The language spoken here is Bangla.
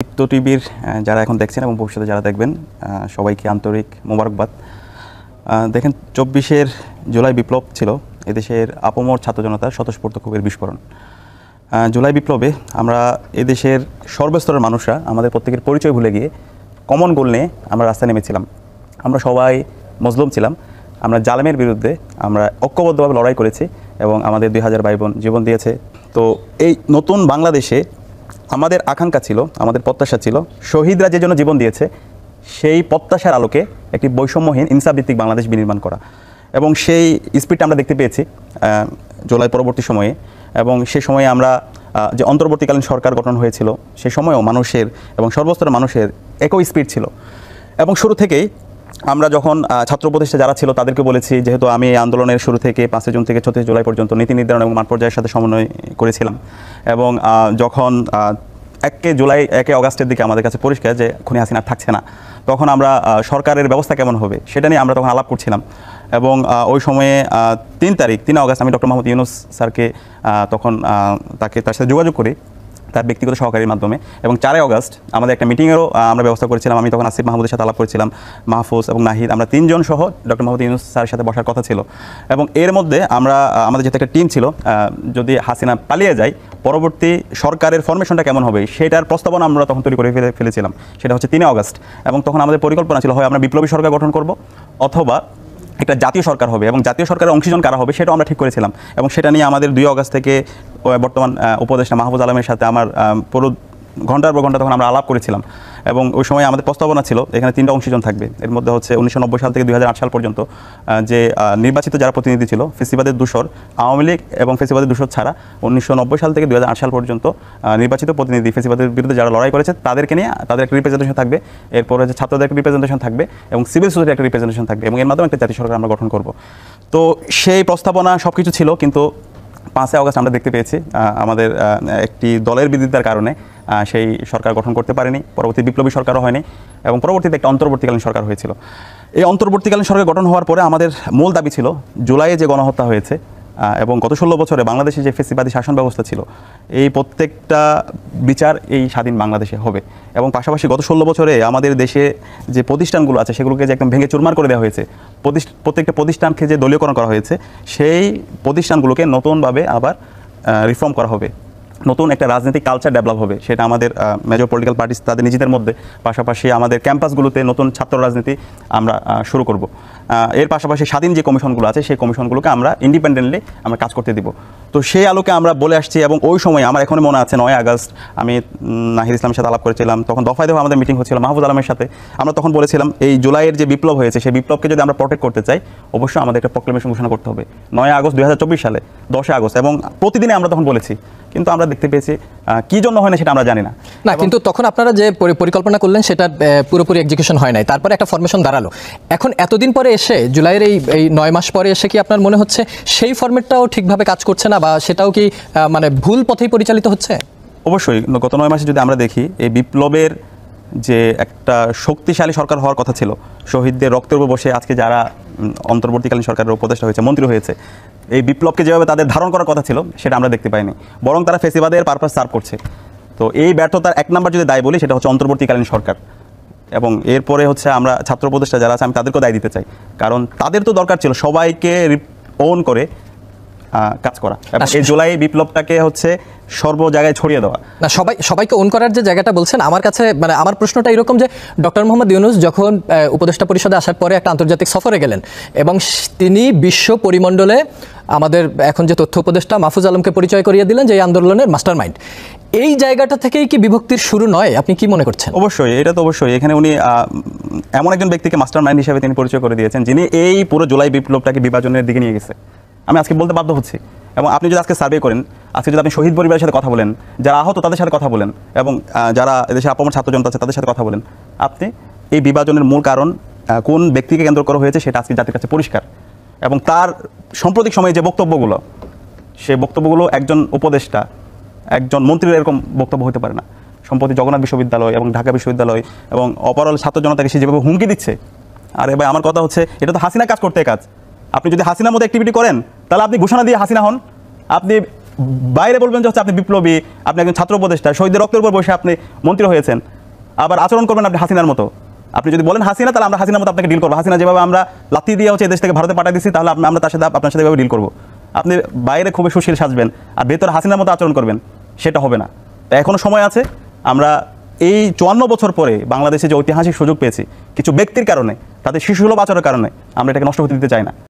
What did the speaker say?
দীপ্ত টিভির যারা এখন দেখছেন এবং ভবিষ্যতে যারা দেখবেন সবাইকে আন্তরিক মোবারকবাদ। দেখেন 24 জুলাই বিপ্লব ছিল এদেশের আপামর ছাত্র জনতার স্বতঃস্ফূর্ত ক্ষোভের বিস্ফোরণ। জুলাই বিপ্লবে আমরা এদেশের সর্বস্তরের মানুষরা আমাদের প্রত্যেকের পরিচয় ভুলে গিয়ে কমন গোল নিয়ে আমরা রাস্তায় নেমেছিলাম। আমরা সবাই মজলুম ছিলাম, আমরা জালেমের বিরুদ্ধে আমরা ঐক্যবদ্ধভাবে লড়াই করেছি এবং আমাদের 2000 ভাই বোন জীবন দিয়েছে। তো এই নতুন বাংলাদেশে আমাদের আকাঙ্ক্ষা ছিল, আমাদের প্রত্যাশা ছিল, শহীদরা যে জন্য জীবন দিয়েছে সেই প্রত্যাশার আলোকে একটি বৈষম্যহীন ইনসাফভিত্তিক বাংলাদেশ বিনির্মাণ করা। এবং সেই স্পিডটা আমরা দেখতে পেয়েছি জুলাই পরবর্তী সময়ে। এবং সে সময়ে আমরা যে অন্তর্বর্তীকালীন সরকার গঠন হয়েছিল সে সময়ও মানুষের এবং সর্বস্তরের মানুষের একই স্পিড ছিল। এবং শুরু থেকেই আমরা যখন ছাত্র উপদেষ্টা যারা ছিল তাদেরকে বলেছি, যেহেতু আমি এই আন্দোলনের শুরু থেকে 5 জুন থেকে 36 জুলাই পর্যন্ত নীতি নির্ধারণ এবং মাঠ পর্যায়ের সাথে সমন্বয় করেছিলাম। এবং যখন 1 অগাস্টের দিকে আমাদের কাছে পরিষ্কার যে খুনি হাসিনা থাকছে না, তখন আমরা সরকারের ব্যবস্থা কেমন হবে সেটা নিয়ে আমরা তখন আলাপ করছিলাম। এবং ওই সময়ে 3 অগাস্ট আমি ডক্টর মোহাম্মদ ইউনূস স্যারকে তখন তার সাথে যোগাযোগ করি তার ব্যক্তিগত সহকারীর মাধ্যমে। এবং 4 অগাস্ট আমাদের একটা মিটিংয়েরও আমরা ব্যবস্থা করেছিলাম। আমি তখন আসিফ মাহমুদের সাথে আলাপ করেছিলাম, মাহফুজ এবং নাহিদ, আমরা 3 জন সহ ডক্টর মোহাম্মদ ইউনূস স্যারের সাথে বসার কথা ছিল। এবং এর মধ্যে আমাদের যেহেতু একটা টিম ছিল, যদি হাসিনা পালিয়ে যায় পরবর্তী সরকারের ফরমেশনটা কেমন হবে সেটার প্রস্তাবনা আমরা তখন তৈরি করে ফেলেছিলাম। সেটা হচ্ছে 3 অগাস্ট। এবং তখন আমাদের পরিকল্পনা ছিল হয় আমরা বিপ্লবী সরকার গঠন করব অথবা একটা জাতীয় সরকার হবে, এবং জাতীয় সরকারের অংশীজন কারা হবে সেটাও আমরা ঠিক করেছিলাম। এবং সেটা নিয়ে আমাদের 2 অগাস্ট থেকে বর্তমান উপদেষ্টা মাহফুজ আলমের সাথে আমার পুরো ঘন্টার পর ঘন্টা তখন আমরা আলাপ করেছিলাম। এবং ওই সময় আমাদের প্রস্তাবনা ছিল এখানে 3টা অংশীজন থাকবে। এর মধ্যে হচ্ছে 1990 সাল থেকে 2008 সাল পর্যন্ত যে নির্বাচিত যারা প্রতিনিধি ছিল ফেসিবাদের দূষর, আওয়ামী লীগ এবং ফেসিবাদের দূষর ছাড়া 1990 সাল থেকে 2008 সাল পর্যন্ত নির্বাচিত প্রতিনিধি ফেসিবাদের বিরুদ্ধে যারা লড়াই করেছে তাদেরকে নিয়ে তাদের একটা রিপ্রেজেন্টেশন থাকবে। এরপরে যে ছাত্রদের একটা রিপ্রেজেন্টেশন থাকবে এবং সিভিল সোসাইটির একটা রিপ্রেজেন্টেশন থাকবে, এবং এর মাধ্যমে একটা জাতীয় সরকার আমরা গঠন করব। তো সেই প্রস্তাবনা সব কিছু ছিল, কিন্তু 5 অগাস্ট আমরা দেখতে পেয়েছি আমাদের একটি দলের বিরোধিতার কারণে সেই সরকার গঠন করতে পারেনি। পরবর্তী বিপ্লবী সরকারও হয়নি এবং পরবর্তীতে একটা অন্তর্বর্তীকালীন সরকার হয়েছিল। এই অন্তর্বর্তীকালীন সরকার গঠন হওয়ার পরে আমাদের মূল দাবি ছিল জুলাইয়ে যে গণহত্যা হয়েছে এবং গত 16 বছরে বাংলাদেশে যে ফেসিবাদী শাসন ব্যবস্থা ছিল এই প্রত্যেকটা বিচার এই স্বাধীন বাংলাদেশে হবে। এবং পাশাপাশি গত 16 বছরে আমাদের দেশে যে প্রতিষ্ঠানগুলো আছে সেগুলোকে যে একদম ভেঙে চুরমার করে দেওয়া হয়েছে, প্রত্যেকটা প্রতিষ্ঠানকে যে দলীয়করণ করা হয়েছে সেই প্রতিষ্ঠানগুলোকে নতুনভাবে আবার রিফর্ম করা হবে, নতুন একটা রাজনৈতিক কালচার ডেভেলপ হবে। সেটা আমাদের মেজর পলিটিক্যাল পার্টিস তাদের নিজেদের মধ্যে, পাশাপাশি আমাদের ক্যাম্পাসগুলোতে নতুন ছাত্র রাজনীতি আমরা শুরু করব। এর পাশাপাশি স্বাধীন যে কমিশনগুলো আছে সেই কমিশনগুলোকে আমরা ইন্ডিপেন্ডেন্টলি আমরা কাজ করতে দিব। তো সেই আলোকে আমরা বলে আসছি। এবং ওই সময় আমার এখনও মনে আছে 9 আগস্ট আমি নাহিদ ইসলামের সাথে আলাপ করেছিলাম, তখন দফায় দফায় আমাদের মিটিং হচ্ছিল মাহফুজ আলমের সাথে। আমরা তখন বলেছিলাম এই জুলাইয়ের যে বিপ্লব হয়েছে সেই বিপ্লবকে যদি আমরা প্রোটেক্ট করতে চাই অবশ্যই আমাদের একটা প্রক্লেমেশন ঘোষণা করতে হবে 9 আগস্ট 2024 সালে, 10 আগস্ট। এবং প্রতিদিনে আমরা তখন বলেছি, কিন্তু আমরা দেখতে পেয়েছি কী জন্য হয় না সেটা আমরা জানি না। কিন্তু তখন আপনারা যে পরিকল্পনা করলেন সেটা পুরোপুরি এক্সিকিউশন হয় নাই, তারপরে একটা ফরমেশন দাঁড়ালো। এখন এতদিন পরে এসে জুলাইয়ের এই 9 মাস পরে এসে কি আপনার মনে হচ্ছে সেই ফরম্যাটটাও ঠিকভাবে কাজ করছে না, বা সেটাও কি মানে ভুল পথেই পরিচালিত হচ্ছে? অবশ্যই গত 9 মাসে যদি আমরা দেখি এই বিপ্লবের যে একটা শক্তিশালী সরকার হওয়ার কথা ছিল, শহীদদের রক্তের উপর বসে আজকে যারা অন্তর্বর্তীকালীন সরকারের উপদেষ্টা হয়েছে, মন্ত্রী হয়েছে, এই বিপ্লবকে যেভাবে তাদের ধারণ করার কথা ছিল সেটা আমরা দেখতে পাইনি, বরং তারা ফেসিবাদের পারপাস সার্ভ করছে। তো এই ব্যর্থতার 1 নম্বর যদি দায় বলি সেটা হচ্ছে অন্তর্বর্তীকালীন সরকার। এবং এরপরে হচ্ছে আমরা ছাত্র উপদেষ্টা যারা আছে আমি তাদেরকেও দায় দিতে চাই, কারণ তাদের তো দরকার ছিল সবাইকে ওন করে কাজ করা। এই জুলাই বিপ্লবটাকে হচ্ছে সর্ব জায়গায় ছড়িয়ে দেওয়া। না, সবাইকে ওন করার যে জায়গাটা বলছেন, আমার কাছে মানে আমার প্রশ্নটা এরকম যে ডক্টর মোহাম্মদ ইউনূস যখন উপদেষ্টা পরিষদে আসার পরে একটা আন্তর্জাতিক সফরে গেলেন এবং তিনি বিশ্ব পরিমণ্ডলে আমাদের এখন যে তথ্য উপদেষ্টা মাহফুজ আলমকে পরিচয় করিয়ে দিলেন যে এই আন্দোলনের মাস্টার মাইন্ড, এই জায়গাটা থেকেই কি বিভক্তির শুরু নয়? আপনি কি মনে করছেন? অবশ্যই, এটা তো অবশ্যই। এখানে উনি এমন একজন ব্যক্তিকে মাস্টার মাইন্ড হিসেবে তিনি পরিচয় করে দিয়েছেন যিনি এই পুরো জুলাই বিপ্লবটাকে বিভাজনের দিকে নিয়ে গেছে। আমি আজকে বলতে বাধ্য হচ্ছি। এবং আপনি যদি আজকে সার্ভে করেন, আজকে যদি আপনি শহীদ পরিবারের সাথে কথা বলেন, যারা আহত তাদের সাথে কথা বলেন, এবং যারা এদেশে আপামর ছাত্র জনতা আছে তাদের সাথে কথা বলেন, আপনি এই বিভাজনের মূল কারণ কোন ব্যক্তিকে কেন্দ্র করা হয়েছে সেটা আজকে জাতির কাছে পরিষ্কার। এবং তার সাম্প্রতিক সময়ে যে বক্তব্যগুলো, সে বক্তব্যগুলো একজন উপদেষ্টা, একজন মন্ত্রীর এরকম বক্তব্য হতে পারে না। সম্প্রতি জগন্নাথ বিশ্ববিদ্যালয় এবং ঢাকা বিশ্ববিদ্যালয় এবং ওভারঅল ছাত্র জনতাকে সে যেভাবে হুমকি দিচ্ছে, আরে ভাই আমার কথা হচ্ছে এটা তো হাসিনা কাজ করতে কাজ। আপনি যদি হাসিনার মতো অ্যাক্টিভিটি করেন তাহলে আপনি ঘোষণা দিয়ে হাসিনা হন, আপনি বাইরে বলবেন যে হচ্ছে আপনি বিপ্লবী, আপনি একজন ছাত্র উপদেষ্টা, শহীদের রক্তের উপর বসে আপনি মন্ত্রী হয়েছেন, আবার আচরণ করবেন আপনি হাসিনার মতো। আপনি যদি বলেন হাসিনা, তাহলে আমরা হাসিনার মতো আপনাকে ডিল করবো। হাসিনা যেভাবে আমরা লাথি দিয়ে হচ্ছে এই দেশ থেকে ভারতে পাঠিয়ে দিচ্ছি, তাহলে আমরা তার সাথে আপনার সাথে এভাবে ডিল করবো। আপনি বাইরে খুবই সুশীল সাজবেন আর ভেতরে হাসিনার মতো আচরণ করবেন, সেটা হবে না। তো এখনো সময় আছে। আমরা এই 54 বছর পরে বাংলাদেশে যে ঐতিহাসিক সুযোগ পেয়েছি কিছু ব্যক্তির কারণে, তাদের শিশুসুলভ আচরণের কারণে, আমরা এটাকে নষ্ট হতে দিতে চাই না।